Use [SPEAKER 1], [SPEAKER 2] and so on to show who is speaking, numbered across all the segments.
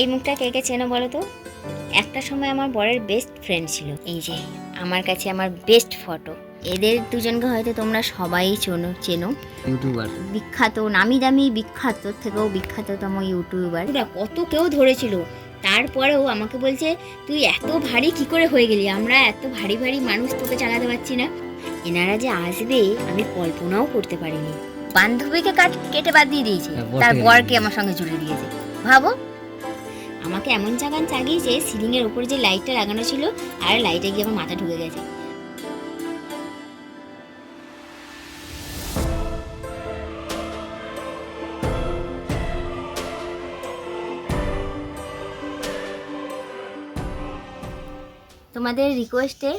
[SPEAKER 1] এই মুখটা কে কে চেনো বলো তো? একটা সময় আমার বরের বেস্ট ফ্রেন্ড ছিল। এই যে আমার কাছে আমার বেস্ট ফটো। এদের দুজনকে হয়তো তোমরা সবাই চেনো।
[SPEAKER 2] ইউটিউবার,
[SPEAKER 1] বিখ্যাত, নামি দামি, বিখ্যাত থেকেও বিখ্যাততম ইউটিউবার। কত কেউ ধরেছিল, তারপরেও আমাকে বলছে তুই এত ভারী কি করে হয়ে গেলি, আমরা এত ভারী ভারী মানুষ, তোকে চালাতে পারছি না। এনারা যে আসবে আমি কল্পনাও করতে পারিনি। বান্ধবীকে কেটে বাদ দিয়ে দিয়েছে, তার বরকে আমার সঙ্গে জুড়ে দিয়েছে। ভাবো, আমাকে এমন জাগান চাগিয়েছে, সিলিং এর উপরে যে লাইটটা লাগানো ছিল আর লাইটে গিয়ে আমার মাথা ঢুকে গেছে। তোমাদের রিকোয়েস্টে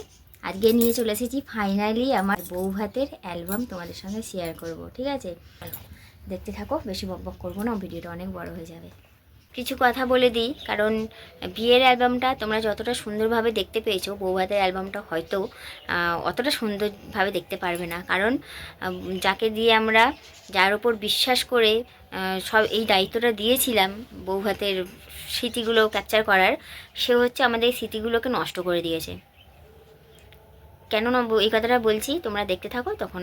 [SPEAKER 1] আজকে নিয়ে চলে এসেছি ফাইনালি আমার বউ ভাতের অ্যালবাম তোমাদের সঙ্গে শেয়ার করব, ঠিক আছে? দেখতে থাকো, বেশি বকবক করবো না, ভিডিওটা অনেক বড় হয়ে যাবে। কিছু কথা বলে দিই, কারণ বিয়ের অ্যালবামটা তোমরা যতটা সুন্দরভাবে দেখতে পেয়েছো, বউ ভাতের অ্যালবামটা হয়তো অতটা সুন্দরভাবে দেখতে পারবে না। কারণ যাকে দিয়ে আমরা, যার ওপর বিশ্বাস করে সব এই দায়িত্বটা দিয়েছিলাম বউ ভাতের স্মৃতিগুলো ক্যাপচার করার, সে হচ্ছে আমাদের এই স্মৃতিগুলোকে নষ্ট করে দিয়েছে। কেন না এই কথাটা বলছি, তোমরা দেখতে থাকো, তখন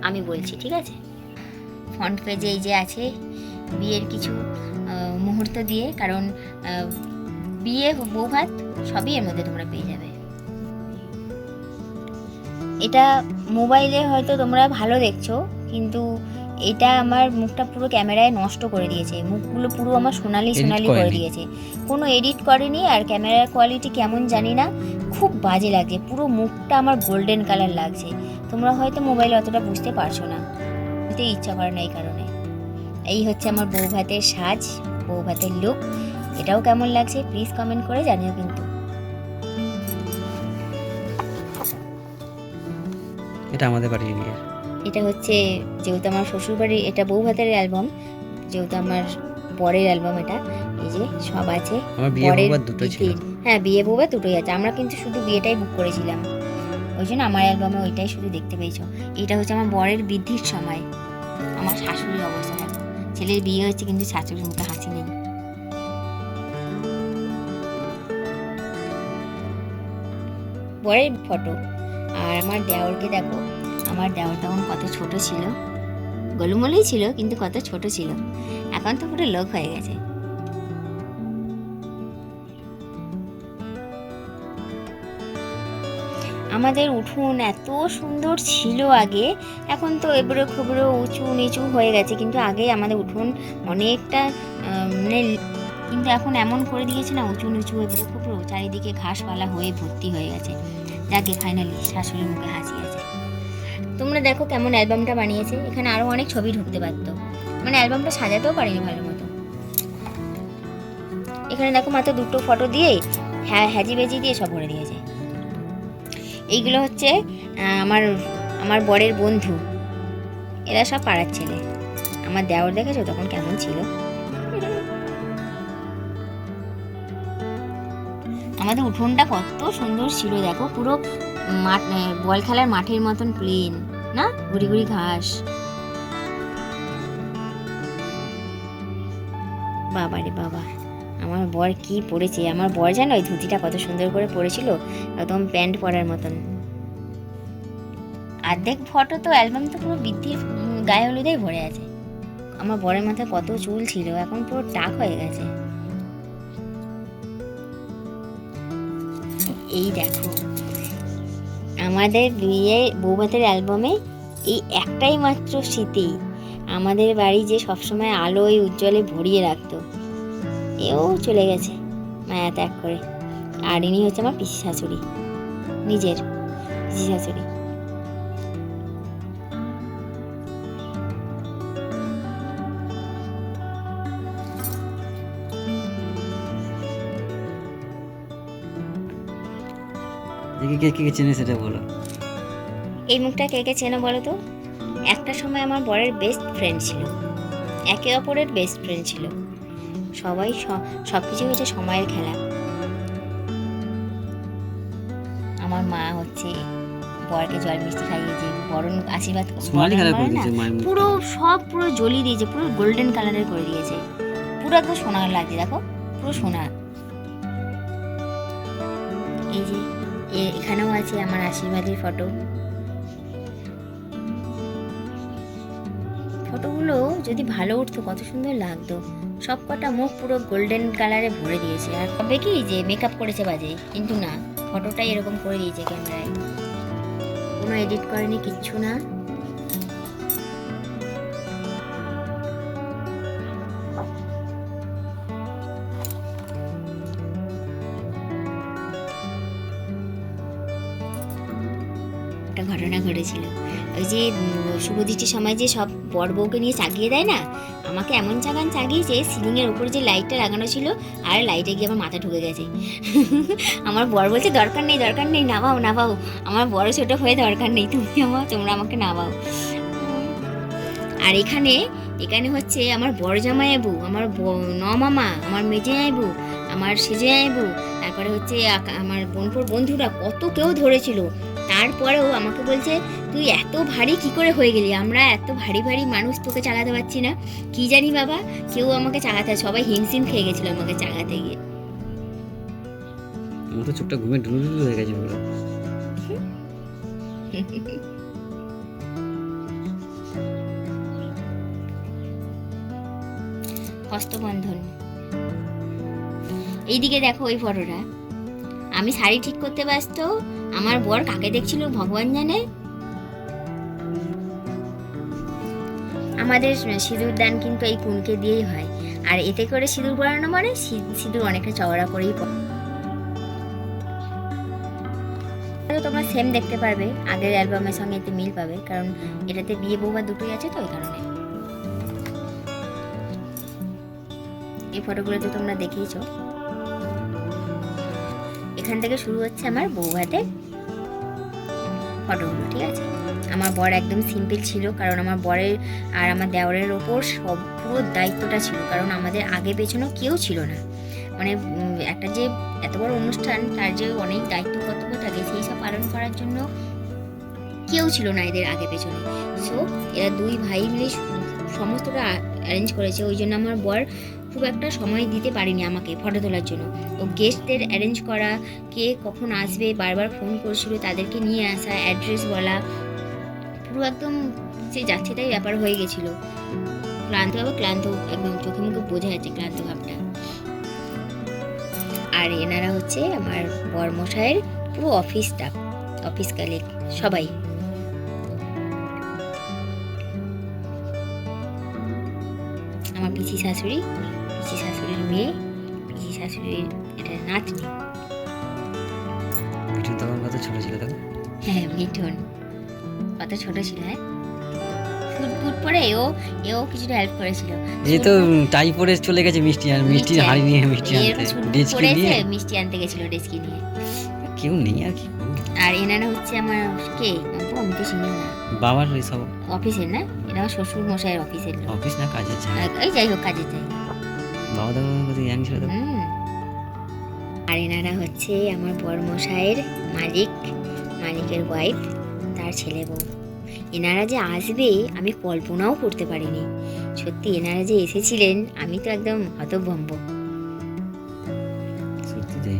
[SPEAKER 1] আমি বলছি, ঠিক আছে? ফ্রন্ট পেজে এই যে আছে বিয়ের কিছু মুহূর্ত দিয়ে, কারণ বিয়ে বউ ভাত সবই এর মধ্যে তোমরা পেয়ে যাবে। এটা মোবাইলে হয়তো তোমরা ভালো দেখছো, কিন্তু এটা আমার মুখটা পুরো ক্যামেরায় নষ্ট করে দিয়েছে। মুখগুলো পুরো আমার সোনালি করে দিয়েছে, কোনো এডিট করেনি। আর ক্যামেরার কোয়ালিটি কেমন জানি না, খুব বাজে লাগছে। পুরো মুখটা আমার গোল্ডেন কালার লাগছে। তোমরা হয়তো মোবাইলে অতটা বুঝতে পারছো না, বুঝতে ইচ্ছা করে না এই কারণে। এই হচ্ছে আমার বউ ভাতের সাজ, বউ ভাতের লুক। এটাও কেমন লাগছে প্লিজ কমেন্ট করে জানিও কিন্তু।
[SPEAKER 2] এটা আমাদের বাড়ির বিয়ে।
[SPEAKER 1] এটা হচ্ছে, যেহেতু আমার শ্বশুর বাড়ি, এটা বউ ভাতের অ্যালবাম, যেহেতু আমার বরের অ্যালবাম এটা। এই যে সব আছে,
[SPEAKER 2] আমার বিয়ে বউ ভাত দুটোই ছিল।
[SPEAKER 1] হ্যাঁ, বিয়ে বউ ভাত দুটোই আছে। আমরা কিন্তু শুধু বিয়েটাই বুক করেছিলাম, ওই জন্য আমার অ্যালবামে ওইটাই শুধু দেখতে পেয়েছো। এটা হচ্ছে আমার বরের বৃদ্ধির সময়। আমার শাশুড়ির অবস্থা দেখো, ছেলের বিয়ে হচ্ছে কিন্তু শাশুড়ির মুখে হাসি নেই। বরের ফটো। আর আমার দেওরকে দেখো, আমার দেওর তখন কত ছোট ছিল, গোলুমলুই ছিল কিন্তু কত ছোট ছিল, এখন তো পুরো লোক হয়ে গেছে। আমাদের উঠোন এত সুন্দর ছিল আগে, এখন তো এবড়ো খেবড়ো উঁচু নিচু হয়ে গেছে, কিন্তু আগে আমাদের উঠোন অনেকটা মানে, কিন্তু এখন এমন করে দিয়েছে না, উঁচু নিচু এবড়ো খেবড়ো, চারিদিকে ঘাসপালা হয়ে ভর্তি হয়ে গেছে। যাকে ফাইনালি শাশুড়ির মুখে হাসি আছে। তোমরা দেখো কেমন অ্যালবামটা বানিয়েছে, এখানে আরো অনেক ছবি ঢুকতে পারতো, মানে অ্যালবামটা সাজাতেও পারিনি ভালো মতো। এখানে দেখো মাত্র দুটো ফটো দিয়ে হ্যাজি বেজি দিয়ে সব ভরে দিয়েছে। এইগুলো হচ্ছে আমার আমার বরের বন্ধু, এরা সব পাড়ার ছেলে। আমার দেওর দেখেছো তখন কেমন ছিল। আমাদের উঠোনটা কত সুন্দর ছিল দেখো, পুরো মাঠ, বল খেলার মাঠের মতন প্লেন না, গুড়ি গুড়ি ঘাস। বাবা রে বাবা, আমার বর কি পরেছে! আমার বর জানো ওই ধুতিটা কত সুন্দর করে পরেছিল, একদম প্যান্ট পরার মতন। অর্ধেক ফটো তো অ্যালবাম তো পুরো বৃদ্ধির গায়ে হলুদেই ভরে আছে। আমার বরের মাথায় কত চুল ছিল, এখন পুরো টাক হয়ে গেছে। এই দেখো আমাদের বিয়ে বউ ভাতের অ্যালবামে এই একটাই মাত্র স্মৃতি, আমাদের বাড়ি যে সবসময় আলোয় উজ্জ্বলে ভরিয়ে রাখতো, এও চলে গেছে মায়া ত্যাগ করে। আর ইনি হচ্ছে আমার পিসি শাশুড়ি, নিজের পিসি শাশুড়ি।
[SPEAKER 2] কে কে চেনে সেটা বলো।
[SPEAKER 1] এই মুখটা কে কে চেনো বলো তো? একটা সময় আমার বরের বেস্ট ফ্রেন্ড ছিল, একে অপরের বেস্ট ফ্রেন্ড ছিল। সবাই সব কিছু হচ্ছে সময়ের খেলা। আমার মা হচ্ছে বরকে জল মিষ্টি খাইয়েছে, বরণ আশীর্বাদ পুরো জ্বলিয়ে দিয়েছে, পুরো গোল্ডেন কালারের করে দিয়েছে, পুরো একদম সোনার লাগছে, দেখো পুরো সোনা। এই যে এখানেও আছে আমার আশীর্বাদের ফটো। ফটোগুলো যদি ভালো উঠতো কত সুন্দর লাগতো। সব কটা মুখ পুরো গোল্ডেন কালারে ভরে দিয়েছে। আর কবে কি যে মেকআপ করেছে বাজে, কিন্তু না, ফটোটাই এরকম করে দিয়েছে ক্যামেরায়, কোনো এডিট করেনি, কিচ্ছু না। একটা ঘটনা ঘটেছিল, ওই যে শুভদৃষ্টির সময় যে সব বর বউকে নিয়ে চাগিয়ে দেয় না, আমাকে এমন চাগিয়েছে, সিলিংয়ের উপরে যে লাইটটা লাগানো ছিল আর লাইটে গিয়ে আমার মাথা ঢুকে গেছে। আমার বর বলছে দরকার নেই, নামাও। আমার বড় ছোট হয়ে দরকার নেই, তোমরা আমাকে নামাও। আর এখানে হচ্ছে আমার বড় জামাইবু, আমার নমামা, আমার মেজে আইবু, আমার সেজে আইবু, তারপরে হচ্ছে আমার বোনপুর বন্ধুরা কত কেউ ধরেছিল। তারপরেও আমাকে বলছে তুই এত ভারী কি করে হয়ে গেলি, আমরা এত ভারী মানুষ, তোকে চালাতে পারছি না। কি জানি বাবা, কেউ আমাকে চালাতে, সবাই হিমশিম খেয়ে গেছিল আমাকে চালাতে গিয়ে।
[SPEAKER 2] আমার তো চোখটা ঘুমে ঢুলু হয়ে গেছে পুরো।
[SPEAKER 1] হস্তবন্ধন। এইদিকে দেখো ওই ফটোটা, আমি শাড়ি ঠিক করতে ব্যস্ত, আমার বর কাকে দেখছিল ভগবান জানে। আমাদের সিঁদুর দান কিন্তু এই কুনকে দিয়েই হয়, আর এতে করে সিঁদুর পরানো মানে সিঁদুর অনেকটা চওড়া করেই তোমরা সেম দেখতে পারবে, আগের অ্যালবামের সঙ্গে এতে মিল পাবে, কারণ এটাতে বিয়ে বৌমা দুটোই আছে তো, ওই কারণে। এই ফটোগুলো তো তোমরা দেখেইছো। এখান থেকে শুরু হচ্ছে আমার বৌভাতের ফটোগুলো, ঠিক আছে। আমার বর একদম সিম্পল ছিল, কারণ আমার বরের আর আমার দেওরের ওপর সব পুরো দায়িত্বটা ছিল, কারণ আমাদের আগে পেছনেও কেউ ছিল না। মানে একটা যে এত বড় অনুষ্ঠান, তার যে অনেক দায়িত্ব কর্তব্য থাকে, সেই সব পালন করার জন্য কেউ ছিল না এদের আগে পেছনে। সো এরা দুই ভাই মিলে সমস্তটা অ্যারেঞ্জ করেছে, ওই জন্য আমার বর খুব একটা সময় দিতে পারিনি আমাকে ফটো তোলার জন্য। ও গেস্টদের অ্যারেঞ্জ করা, কে কখন আসবে বারবার ফোন করছিল, তাদেরকে নিয়ে আসা, অ্যাড্রেস বলা, পুরো একদম সে যাচ্ছে তাই ব্যাপার হয়ে গেছিল। ক্লান্ত একদম চোখে মুখে বোঝা যাচ্ছে ক্লান্ত ভাবটা। আর এনারা হচ্ছে আমার বরমশাইয়ের পুরো অফিস স্টাফ, অফিস কালিগ সবাই। আমার পিসি শাশুড়ির মেয়ে, পিসি শাশুড়ির এটা নাতনি।
[SPEAKER 2] মিঠুন তখন কত ছোট ছিল তখন?
[SPEAKER 1] হ্যাঁ, মিঠুন কত ছোট ছিল। হ্যাঁ, ফুট পরে এও কিছুটা হেল্প করেছিল।
[SPEAKER 2] এই তো টাই পরে চলে গেছে মিষ্টি হাড়ি নিয়ে, মিষ্টি আনতে, ডেস্কি নিয়ে
[SPEAKER 1] মিষ্টি আনতে গেছিল, ডেস্কি নিয়ে।
[SPEAKER 2] কেউ নেই আর কি।
[SPEAKER 1] আর এনারা হচ্ছে আমার কে, আমি তো চিনি না,
[SPEAKER 2] বাবার ওই সব
[SPEAKER 1] অফিসের না, এটা আমার শ্বশুর মশাইয়ের অফিসের লোক।
[SPEAKER 2] অফিস না কাজের ছিল,
[SPEAKER 1] এই যাই হোক কাজে যাই।
[SPEAKER 2] বাবা দাদা কত ইয়াং ছিল তো।
[SPEAKER 1] আর এনারা হচ্ছে আমার বরমশাইয়ের মালিকের ওয়াইফ, তার ছেলে বউ। এনারা যে আসবে আমি কল্পনাও করতে পারিনি, সত্যি এনারা যে এসেছিলেন আমি তো একদম হতভম্ব।
[SPEAKER 2] সত্যি তাই।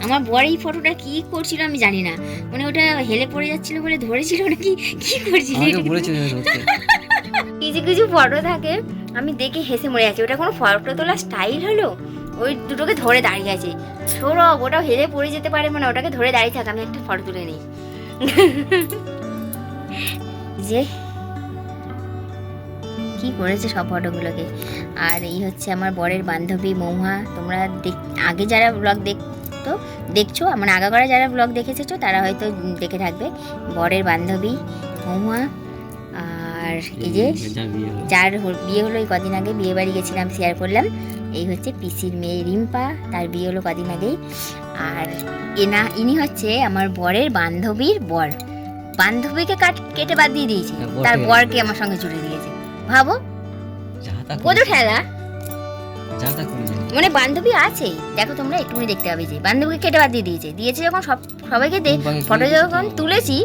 [SPEAKER 1] আমার বর এই ফটোটা কি করছিল আমি জানি না, মানে ওটা হেলে পড়ে যাচ্ছিল বলে ধরেছিল নাকি কি করছিল। কিছু ফটো থাকে আমি দেখে হেসে মরে যাচ্ছি, ওটা কোনো ফটো তোলা স্টাইল হলো? ওই দুটোকে ধরে দাঁড়িয়ে আছে, সৌরভ ওটাও হেলে পড়ে যেতে পারে, মানে ওটাকে ধরে দাঁড়িয়ে থাক, আমি একটা ফটো তুলে নিই। যে কি করেছে সব ফটোগুলোকে। আর এই হচ্ছে আমার বরের বান্ধবী মৌহা। তোমরা আগে যারা ব্লগ দেখছো, মানে আগাগোড়া যারা ব্লগ দেখে এসেছো তারা হয়তো দেখে থাকবে। বরের বান্ধবী মৌহা। আর এই যে যার বিয়ে হলো এই কদিন আগে, বিয়ে বাড়ি গেছিলাম, শেয়ার করলাম। এই হচ্ছে পিসির মেয়ে রিম্পা, তার বিয়ে হলো কদিন আগেই। আর ইনি হচ্ছে আমার বরের বান্ধবীর বর। বান্ধবীকে কেটে বাদ দিয়ে দিয়েছে, তার বরকে আমার সঙ্গে জুড়ে দিয়েছে। ভাবো কত ঠেলা। মানে বান্ধবী আছে, দেখো তোমরা একটুখানি দেখতে পাবে যে বান্ধবীকে কেটে বাদ দিয়ে দিয়েছে যখন সবাইকে ফটো যখন তুলেছি,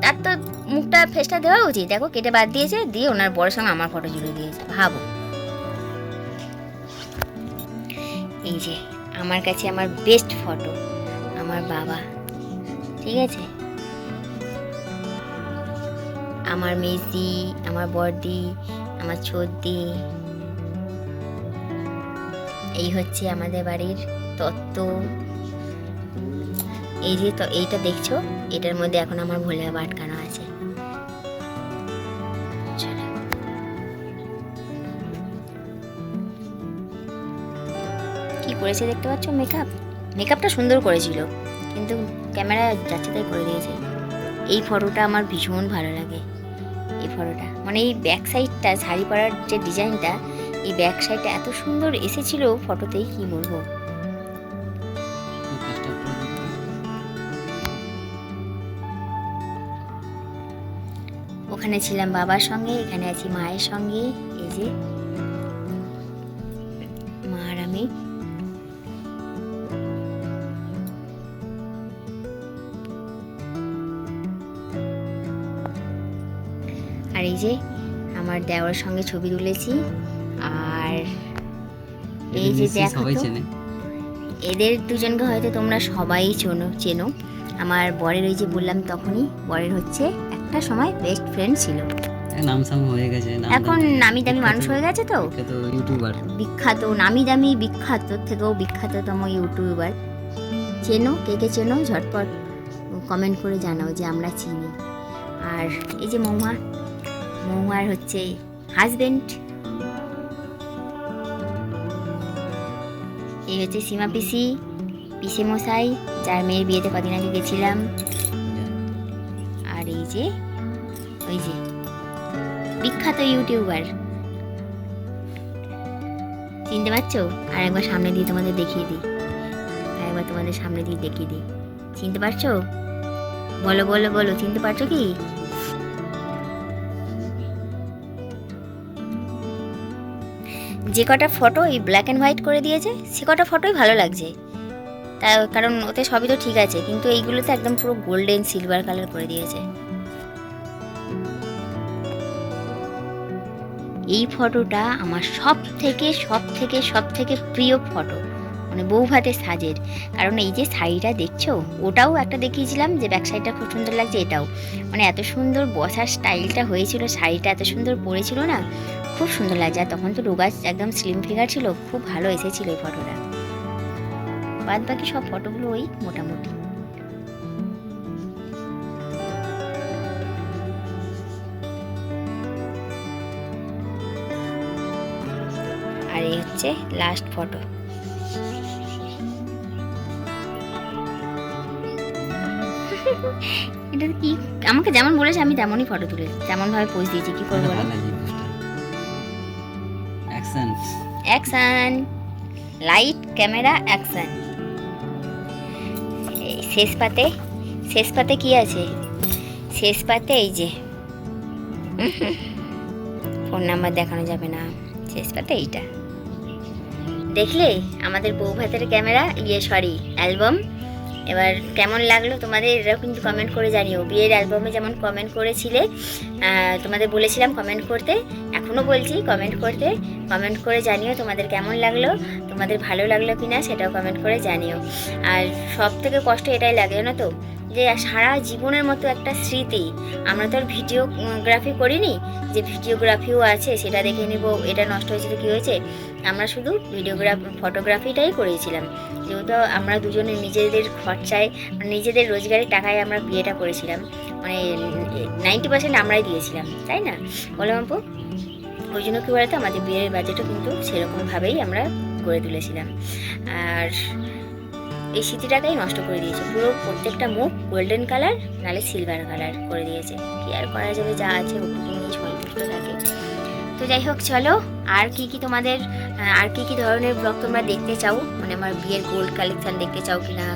[SPEAKER 1] তার তো মুখটা ফেসটা দেওয়া উচিত। দেখো কেটে বাদ দিয়েছে, দিয়ে ওনার বরের সঙ্গে আমার ফটো জুড়ে দিয়েছে। ভাবো এই যে আমার কাছে আমার বেস্ট ফটো আমার বাবা, ঠিক আছে, আমার মেজদি, আমার বড়দি, আমার ছোটদি। এই হচ্ছে আমাদের বাড়ির তত্ত্ব। এই যে তো এইটা দেখছো, এটার মধ্যে এখন আমার ভোলে বাবা আটকানো আছে। চলো। কি করেছে দেখতে পাচ্ছ? মেকআপটা সুন্দর করেছিল, কিন্তু ক্যামেরা যাচ্ছে তাই করে দিয়েছে। এই ফটোটা আমার ভীষণ ভালো লাগে। এই ফটোটা মানে এই ব্যাক সাইডটা, শাড়ি পরার যে ডিজাইনটা, এই ব্যাক সাইডটা এত সুন্দর এসেছিল ফটোতেই, কি বলবো। ওখানে ছিলাম বাবার সঙ্গে, এখানে আছি মায়ের সঙ্গে। এই যে মা আর আমি। আর এই যে আমার দেওয়ার সঙ্গে ছবি তুলেছি। আর এই যে দেখো তো, এদের দুজনকে হয়তো তোমরা সবাই চেনো। আমার বরের, ওই যে বললাম তখনই, বরের হচ্ছে একটা সময় বেস্ট ফ্রেন্ড ছিল,
[SPEAKER 2] নাম সাম হয়ে গেছে,
[SPEAKER 1] এখন নামি দামি মানুষ হয়ে গেছে, তো
[SPEAKER 2] ইউটিউবার,
[SPEAKER 1] বিখ্যাত, নামি দামি বিখ্যাত থেকেও বিখ্যাততম ইউটিউবার। চেনো? কে কে চেনো ঝটপট কমেন্ট করে জানাও যে আমরা চিনি। আর এই যে মৌমার হচ্ছে হাজবেন্ড। এই হচ্ছে সীমা পিসি মশাই, যার মেয়ের বিয়েতে কদিন আগে গেছিলাম। আর এই যে ওই যে বিখ্যাত ইউটিউবার, চিনতে পারছো? আর একবার সামনে দিয়ে তোমাদের দেখিয়ে দিই, চিনতে পারছো? বলো বলো বলো, চিনতে পারছো কি? যে কটা ফটো এই ব্ল্যাক অ্যান্ড হোয়াইট করে দিয়েছে, সে কটা ফটোই ভালো লাগছে, তার কারণ ওতে সবই তো ঠিক আছে, কিন্তু এইগুলোতে একদম পুরো গোল্ডেন সিলভার কালার করে দিয়েছে। এই ফটোটা আমার সব থেকে প্রিয় ফটো, মানে বউ ভাতের সাজের। কারণ এই যে শাড়িটা দেখছো, ওটাও একটা দেখিয়েছিলাম যে ব্যাক সাইডটা খুব সুন্দর লাগছে, এটাও মানে এত সুন্দর বসার স্টাইলটা হয়েছিল, শাড়িটা এত সুন্দর পরেছিল না, খুব সুন্দর লাগছে। আর তখন তো রোগা একদম স্লিম ফিগার ছিল, খুব ভালো এসেছিল এই ফটোটা। বাদ বাকি সব ফটোগুলো ওই মোটামুটি। আর এই হচ্ছে লাস্ট ফটো। এটা কি, আমাকে যেমন বলেছে আমি তেমনই ফটো তুলেছি, তেমন ভাবে পোজ দিয়েছি, কি করবো বলো? Action, light camera action. শেষ পাতে কি আছে? শেষ পাতে এই যে ফোন নাম্বার দেখানো যাবে না, শেষ পাতে এইটা দেখলে আমাদের বউ ভাতের ক্যামেরা, অ্যালবাম। এবার কেমন লাগলো তোমাদের, এরাও কিন্তু কমেন্ট করে জানিও। বিয়ের অ্যালবামে যেমন কমেন্ট করেছিলে, তোমাদের বলেছিলাম কমেন্ট করতে, এখনও বলছি কমেন্ট করে জানিও তোমাদের কেমন লাগলো, তোমাদের ভালো লাগলো কিনা সেটাও কমেন্ট করে জানিও। আর সব থেকে কষ্ট এটাই লাগে না তো, যে সারা জীবনের মতো একটা স্মৃতি, আমরা তো আর ভিডিওগ্রাফি করিনি যে ভিডিওগ্রাফিও আছে সেটা দেখে নিব এটা নষ্ট হয়েছে তো কী হয়েছে, আমরা শুধু ফটোগ্রাফিটাই করেছিলাম। যেহেতু আমরা দুজনে নিজেদের খরচায়, নিজেদের রোজগারের টাকায় আমরা বিয়েটা করেছিলাম, মানে 90% আমরাই দিয়েছিলাম, তাই না বলো আপু? ওই জন্য কী বলতো, আমাদের বিয়ের বাজেটও কিন্তু সেরকমভাবেই আমরা করে তুলেছিলাম। আর এই স্মৃতিটাকেই নষ্ট করে দিয়েছে পুরো, প্রত্যেকটা মুখ গোল্ডেন কালার নালে সিলভার কালার করে দিয়েছে। কি আর করা যাবে, যা আছে ওটুকু নিয়ে সন্তুষ্ট থাকে। তো যাই হোক, চলো আর কি তোমাদের আর কি ধরনের ব্লগ তোমরা দেখতে চাও, মানে আমার বিয়ের গোল্ড কালেকশন দেখতে চাও কিনা,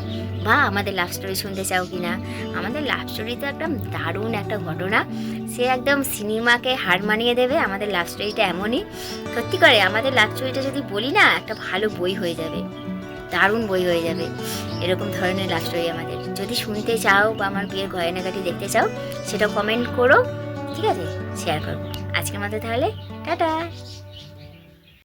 [SPEAKER 1] বা আমাদের লাভ স্টোরি শুনতে চাও কিনা। আমাদের লাভ স্টোরি তো একদম দারুণ একটা ঘটনা, সে একদম সিনেমাকে হার মানিয়ে দেবে। আমাদের লাভ স্টোরিটা এমনই, সত্যি করে আমাদের লাভ স্টোরিটা যদি বলি না, একটা ভালো বই হয়ে যাবে, দারুণ বই হয়ে যাবে। এরকম ধরনের লাভ স্টোরি আমাদের যদি শুনতে চাও, বা আমার বিয়ের গয়নাগাটি দেখতে চাও, সেটা কমেন্ট করো, ঠিক আছে, শেয়ার করবো। আজকের মতো তাহলে টাটা।